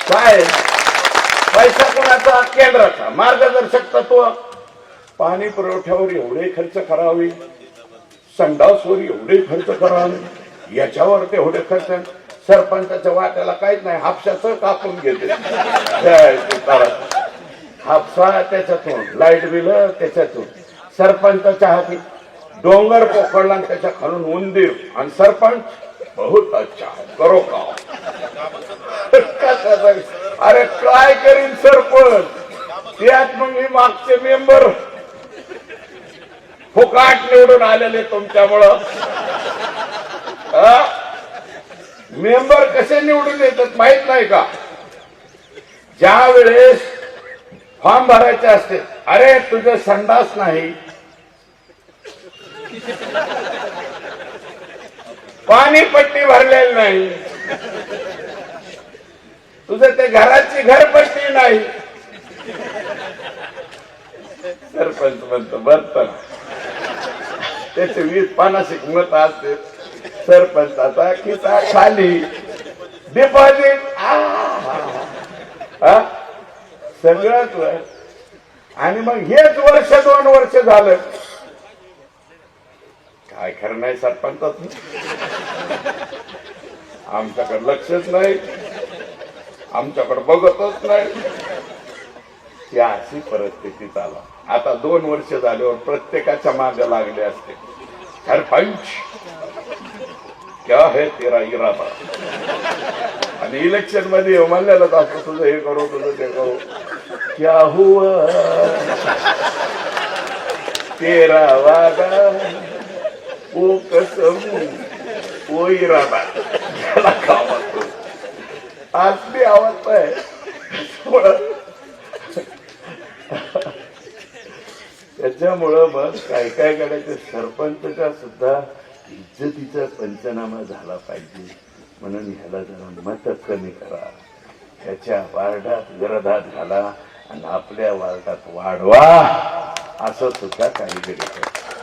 काय पैसा कोणाचा? केंद्राचा. मार्गदर्शक तत्व पाणी पुरवठ्यावर एवढे खर्च करावे, संडासवर एवढे खर्च करावे, याच्यावर तेवढे खर्च. सरपंचाच्या वाट्याला काहीच नाही, हापशाचं कापून घेते. हापसा त्याच्यातून, लाईट बिल त्याच्यातून. सरपंचाच्या हाती डोंगर पोखरला आणि त्याच्या खालून उंदीर, आणि सरपंच बहुत अच्छा है, करो का. अरे काय करीन सरपंच, त्यात मग मी मागचे मेंबर फुकाट निवडून आलेले तुमच्यामुळं. मेंबर कसे निवडून येतात माहित नाही का? ज्या वेळेस फॉर्म भरायचे असते, अरे तुझं संडास नाही, पाणी पट्टी भरलेली नाही, तुझं ते घराची घरपट्टी नाही, सरपंच म्हणतो बरं. त्याचे 20-50 मत असते. सरपंचाचा खिसा खाली, डिपॉझिट सगळंच. आणि मग हेच वर्ष 2 वर्ष झालं, काय खरं नाही सरपंचाच. आमच्याकडे लक्षच नाही, आमच्याकडे बघतच नाही. ही अशी परिस्थिती चालू. आता 2 वर्ष झाल्यावर प्रत्येकाच्या मागे लागले असते, सरपंच क्या है तेरा इरादा. आणि इलेक्शन मध्ये म्हणलेलं असं, तुझं हे करू, तुझं ते करू. क्या हुआ तेरा वादा, वो कसम, वो इरादा. त्याला कामात आज बी आवडत आहे. त्याच्यामुळं मग काय काय करायचं, सरपंचचा सुद्धा इज्जतीचा पंचनामा झाला पाहिजे. म्हणून ह्याला जरा मत कमी करा, ह्याच्या वार्डात विरोधात घाला आणि आपल्या वार्डात वाढवा, असं सुद्धा काही गरज.